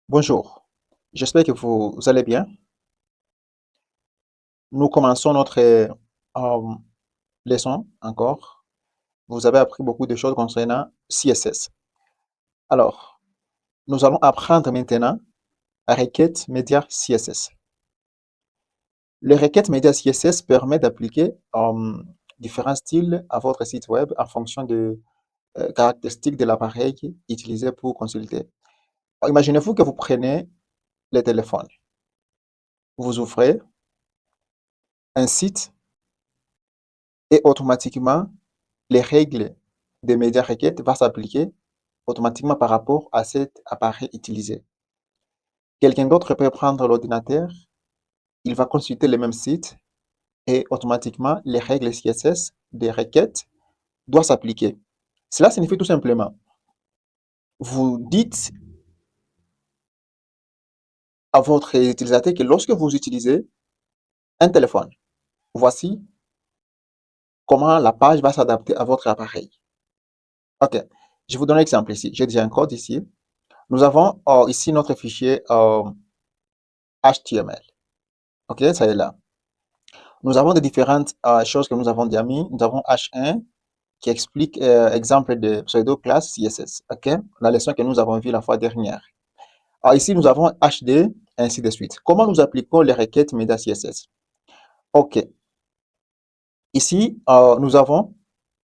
Bonjour, j'espère que vous allez bien. Nous commençons notre leçon encore. Vous avez appris beaucoup de choses concernant CSS. Alors, nous allons apprendre maintenant la requête média CSS. Les requêtes média CSS permet d'appliquer différents styles à votre site web en fonction de caractéristiques de l'appareil utilisé pour consulter. Imaginez-vous que vous prenez le téléphone, vous ouvrez un site et automatiquement les règles des médias requêtes vont s'appliquer automatiquement par rapport à cet appareil utilisé. Quelqu'un d'autre peut prendre l'ordinateur, il va consulter le même site et automatiquement les règles CSS des requêtes doivent s'appliquer. Cela signifie tout simplement, vous dites à votre utilisateur que lorsque vous utilisez un téléphone, voici comment la page va s'adapter à votre appareil. Ok, je vous donne un exemple ici. J'ai déjà un code ici. Nous avons ici notre fichier HTML. Ok, ça est là. Nous avons des différentes choses que nous avons déjà mis. Nous avons H1 qui explique exemple de pseudo-classe CSS. Ok, la leçon que nous avons vue la fois dernière. Alors ici, nous avons HD, ainsi de suite. Comment nous appliquons les requêtes médias CSS? Ok, ici, nous avons,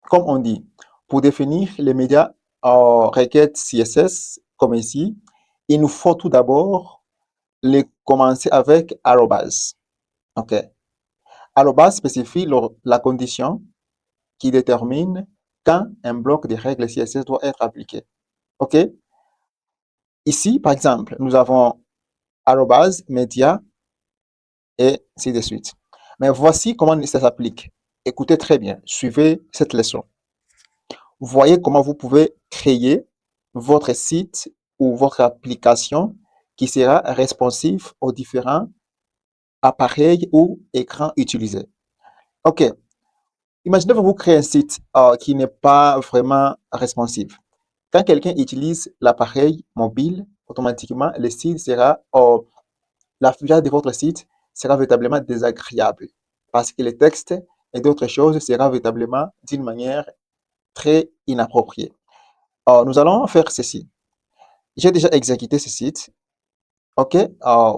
comme on dit, pour définir les médias requêtes CSS, comme ici, il nous faut tout d'abord les commencer avec arrobase. Ok, arrobase spécifie la condition qui détermine quand un bloc de règles CSS doit être appliqué. OK? Ici, par exemple, nous avons arrobase, média et ainsi de suite. Mais voici comment ça s'applique. Écoutez très bien, suivez cette leçon. Vous voyez comment vous pouvez créer votre site ou votre application qui sera responsive aux différents appareils ou écrans utilisés. OK. Imaginez vous créez un site qui n'est pas vraiment responsive. Quand quelqu'un utilise l'appareil mobile, automatiquement, le site sera, l'affichage de votre site sera véritablement désagréable parce que le texte et d'autres choses sera véritablement d'une manière très inappropriée. Nous allons faire ceci. J'ai déjà exécuté ce site. OK?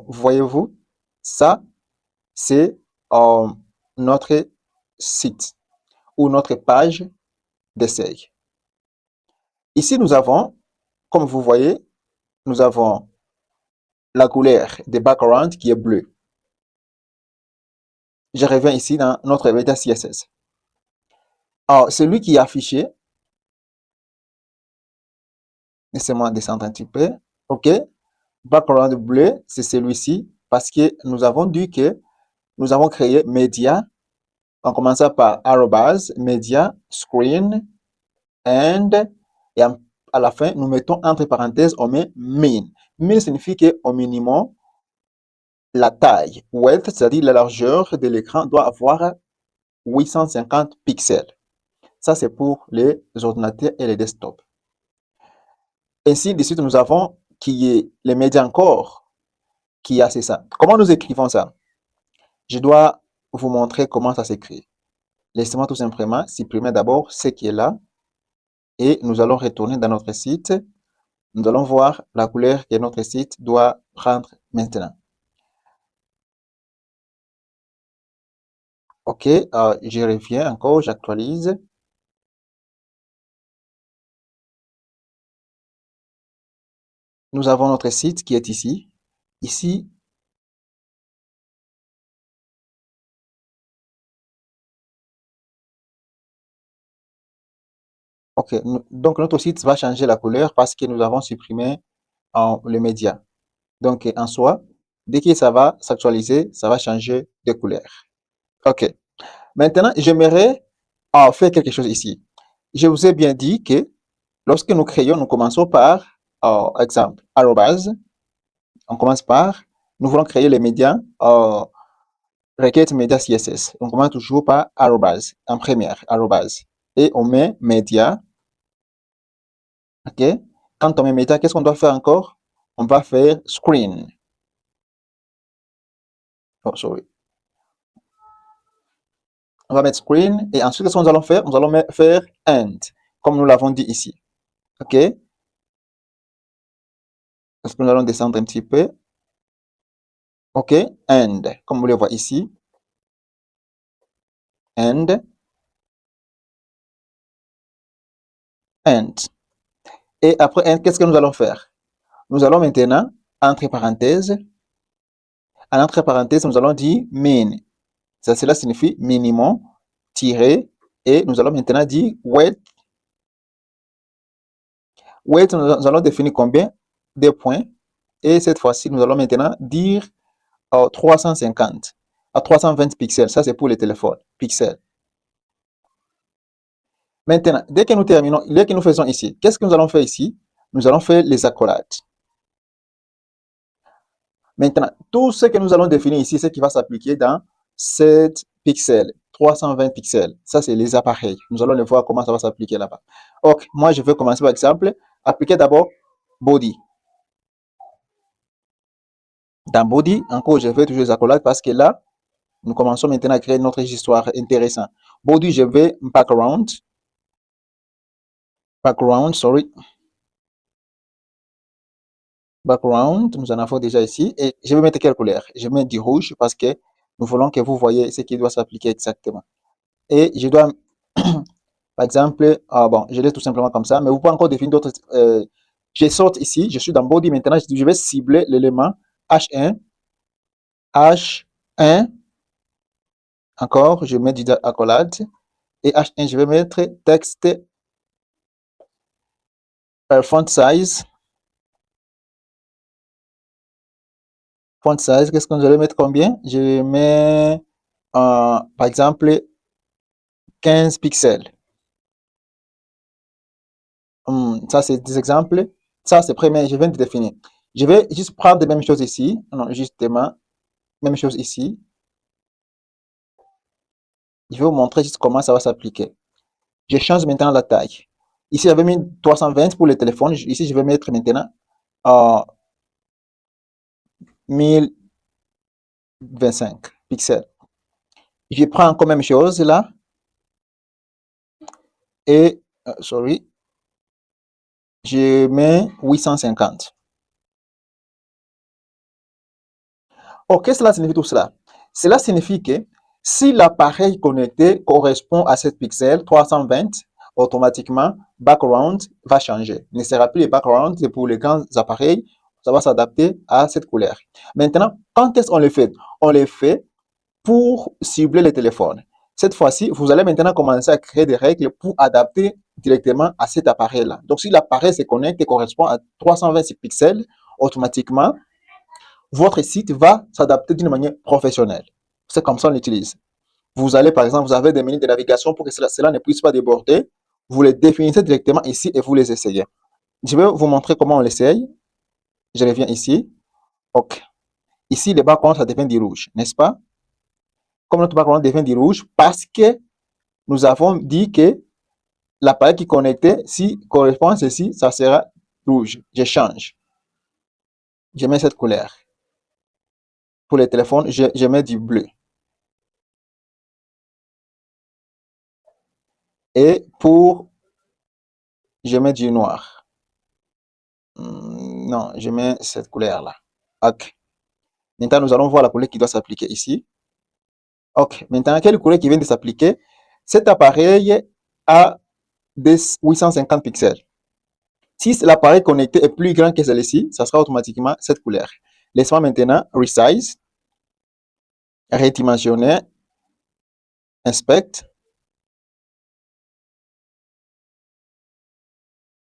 Voyez-vous, ça, c'est notre site ou notre page d'essai. Ici, nous avons, comme vous voyez, nous avons la couleur de background qui est bleue. Je reviens ici dans notre média CSS. Alors, celui qui est affiché, laissez-moi descendre un petit peu. OK. Background bleu, c'est celui-ci parce que nous avons dit que nous avons créé média en commençant par arrobase, média, screen, and, et à la fin, nous mettons entre parenthèses, on met min. Min signifie qu'au minimum, la taille, width, c'est-à-dire la largeur de l'écran, doit avoir 850 pixels. Ça, c'est pour les ordinateurs et les desktops. Ainsi de suite, nous avons qui est les médias encore qui a c'est ça. Comment nous écrivons ça? Je dois vous montrer comment ça s'écrit. Laissez-moi tout simplement supprimer d'abord ce qui est là et nous allons retourner dans notre site. Nous allons voir la couleur que notre site doit prendre maintenant. OK, je reviens encore, j'actualise. Nous avons notre site qui est ici. Ici, OK. Donc, notre site va changer la couleur parce que nous avons supprimé le média. Donc, en soi, dès que ça va s'actualiser, ça va changer de couleur. OK. Maintenant, j'aimerais faire quelque chose ici. Je vous ai bien dit que lorsque nous créons, nous commençons par, exemple, arrobase. On commence par, nous voulons créer les médias, requête média CSS. On commence toujours par arrobase, en première, arrobase. Et on met média. OK. Quand on met média, qu'est-ce qu'on doit faire encore? on va faire screen. Oh, sorry. On va mettre screen et ensuite, qu'est-ce que nous allons faire? Nous allons faire end, comme nous l'avons dit ici. OK? Est-ce que nous allons descendre un petit peu? OK? End, comme vous le voyez ici. End. End. Et après end, qu'est-ce que nous allons faire? Nous allons maintenant, entre parenthèses, en entre parenthèses, nous allons dire min. Cela signifie minimum, tiré, et nous allons maintenant dire wait. Wait, nous allons définir combien? Des points. Et cette fois-ci, nous allons maintenant dire 350 à 320 pixels. Ça, c'est pour les téléphones. Pixels. Maintenant, dès que nous terminons, dès que nous faisons ici, qu'est-ce que nous allons faire ici? Nous allons faire les accolades. Maintenant, tout ce que nous allons définir ici, c'est qui va s'appliquer dans 7 pixels, 320 pixels. Ça, c'est les appareils. Nous allons voir comment ça va s'appliquer là-bas. Ok, moi, je vais commencer par exemple, appliquer d'abord body. Dans body, encore, je fais toujours les accolades parce que là, nous commençons maintenant à créer notre histoire intéressante. Body, je vais background. Background, sorry. Background, nous en avons déjà ici. Et je vais mettre quelle couleur? Je mets du rouge parce que nous voulons que vous voyez ce qui doit s'appliquer exactement. Et je dois, par exemple, bon, je laisse tout simplement comme ça, mais vous pouvez encore définir d'autres. Je saute ici, je suis dans body maintenant, je vais cibler l'élément H1, H1, encore, je mets du accolade, et H1, je vais mettre texte, font size. Font size, qu'est-ce que je vais mettre combien? Je mets, par exemple, 15 pixels. Ça, c'est des exemples. Ça, c'est premier, je viens de définir. Je vais juste prendre les mêmes choses ici. Non, justement, même chose ici. Je vais vous montrer juste comment ça va s'appliquer. Je change maintenant la taille. Ici, j'avais mis 320 pour les téléphones. Ici, je vais mettre maintenant 1025 pixels. Je prends encore même chose là. Et, sorry, je mets 850. Oh, qu'est-ce que cela signifie tout cela? Cela signifie que si l'appareil connecté correspond à cette pixel 320, automatiquement, background va changer. Il ne sera plus le background, c'est pour les grands appareils, ça va s'adapter à cette couleur. Maintenant, quand est-ce qu'on le fait? On le fait pour cibler les téléphones. Cette fois-ci, vous allez maintenant commencer à créer des règles pour adapter directement à cet appareil-là. Donc, si l'appareil se connecte et correspond à 326 pixels, automatiquement, votre site va s'adapter d'une manière professionnelle. C'est comme ça qu'on l'utilise. Vous allez, par exemple, vous avez des menus de navigation pour que cela ne puisse pas déborder. Vous les définissez directement ici et vous les essayez. Je vais vous montrer comment on l'essaye. Je reviens ici. OK. Ici, le background, ça devient du rouge, n'est-ce pas? Comme notre background devient du rouge, parce que nous avons dit que l'appareil qui connectait, si correspond à ceci, ça sera rouge. Je change. Je mets cette couleur. Pour les téléphones, je mets du bleu. Et pour, je mets du noir. Non, je mets cette couleur-là. OK. Maintenant, nous allons voir la couleur qui doit s'appliquer ici. OK. Maintenant, quelle couleur qui vient de s'appliquer? Cet appareil a des 850 pixels. Si l'appareil connecté est plus grand que celui-ci, ça sera automatiquement cette couleur. Laisse-moi maintenant resize, redimensionner, inspect.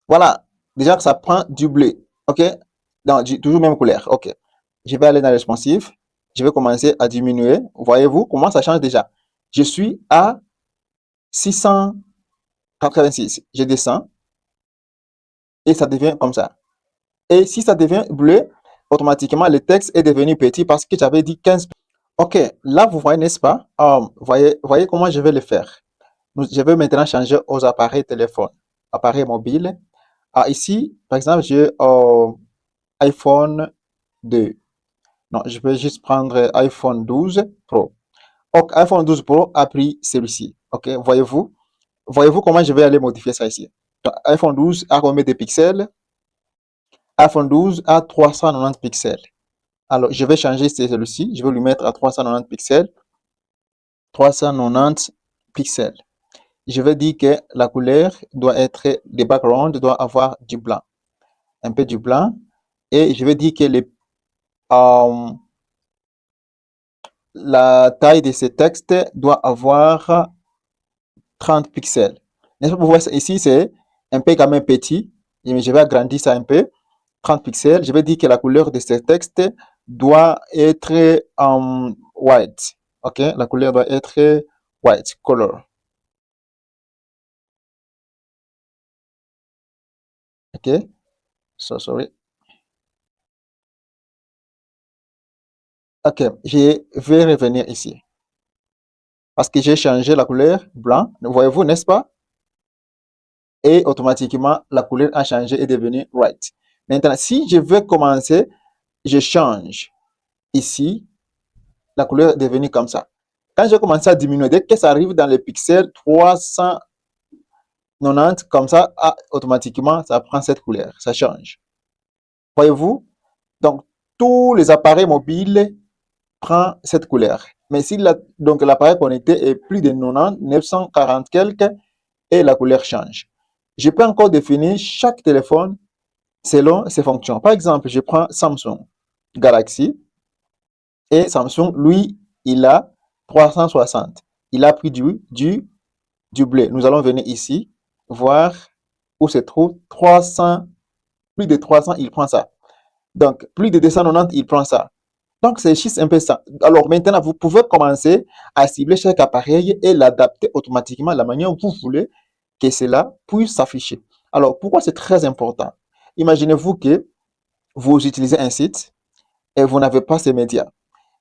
Voilà. Déjà que ça prend du bleu. OK? Donc, toujours même couleur. OK. Je vais aller dans responsive. Je vais commencer à diminuer. Voyez-vous comment ça change déjà? Je suis à 686. Je descends et ça devient comme ça. Et si ça devient bleu, automatiquement le texte est devenu petit parce que j'avais dit 15. OK, là vous voyez, n'est-ce pas? Voyez comment je vais le faire. Je vais maintenant changer aux appareils téléphone, appareils mobiles. Ici, par exemple, iPhone 2. Non, je vais juste prendre iPhone 12 Pro. Donc, iPhone 12 Pro a pris celui-ci. OK, voyez-vous? Voyez-vous comment je vais aller modifier ça ici? Donc, iPhone 12 a combien de pixels? iPhone 12 a 390 pixels. Alors, je vais changer celui-ci. Je vais lui mettre à 390 pixels. 390 pixels. Je vais dire que la couleur doit être, le background doit avoir du blanc. Un peu du blanc. Et je vais dire que la taille de ce texte doit avoir 30 pixels. N'est-ce pas? Vous voyez ici, c'est un peu quand même petit. Mais je vais agrandir ça un peu. 30 pixels. Je vais dire que la couleur de ce texte doit être white. OK? La couleur doit être white color. OK? So sorry. OK. Je vais revenir ici. Parce que j'ai changé la couleur blanc. Voyez-vous, n'est-ce pas? Et automatiquement, la couleur a changé et est devenue white. Maintenant, si je veux commencer, je change ici, la couleur est devenue comme ça. Quand je commence à diminuer, dès que ça arrive dans les pixels 390, comme ça, automatiquement, ça prend cette couleur, ça change. Voyez-vous? Donc, tous les appareils mobiles prennent cette couleur. Mais si donc l'appareil connecté est plus de 90, 940 quelques, et la couleur change. Je peux encore définir chaque téléphone selon ses fonctions. Par exemple, je prends Samsung Galaxy et Samsung, lui, il a 360. Il a pris du blé. Nous allons venir ici, voir où se trouve 300, plus de 300, il prend ça. Donc, plus de 290, il prend ça. Donc, c'est juste un peu ça. Alors, maintenant, vous pouvez commencer à cibler chaque appareil et l'adapter automatiquement de la manière dont vous voulez que cela puisse s'afficher. Alors, pourquoi c'est très important? Imaginez-vous que vous utilisez un site et vous n'avez pas ces médias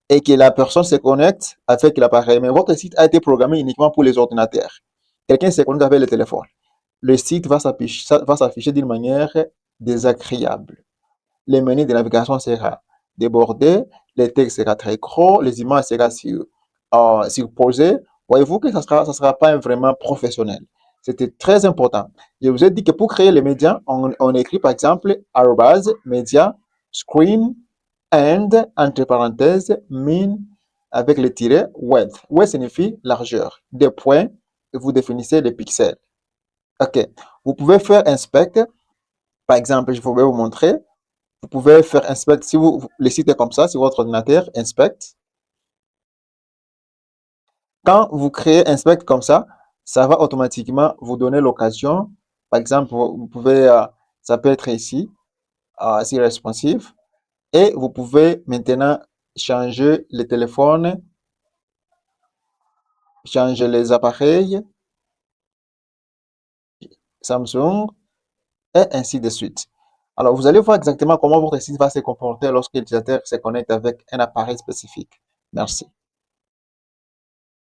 et que la personne se connecte avec l'appareil, mais votre site a été programmé uniquement pour les ordinateurs. Quelqu'un se connecte avec le téléphone. Le site va s'afficher d'une manière désagréable. Les menus de navigation seront débordés, les textes seront très gros, les images seront surposées. Voyez-vous que ça sera pas vraiment professionnel. C'était très important. Je vous ai dit que pour créer les médias, on écrit par exemple @media screen and entre parenthèses min avec le tiret width. Width signifie largeur. Des points, et vous définissez les pixels. OK. Vous pouvez faire inspect. Par exemple, je vais vous montrer. Vous pouvez faire inspect, si le site est comme ça, sur votre ordinateur, inspect. Quand vous créez inspect comme ça va automatiquement vous donner l'occasion. Par exemple, vous pouvez, ça peut être ici, si responsive. Et vous pouvez maintenant changer les téléphones, changer les appareils, Samsung, et ainsi de suite. Alors, vous allez voir exactement comment votre site va se comporter lorsque l'utilisateur se connecte avec un appareil spécifique. Merci.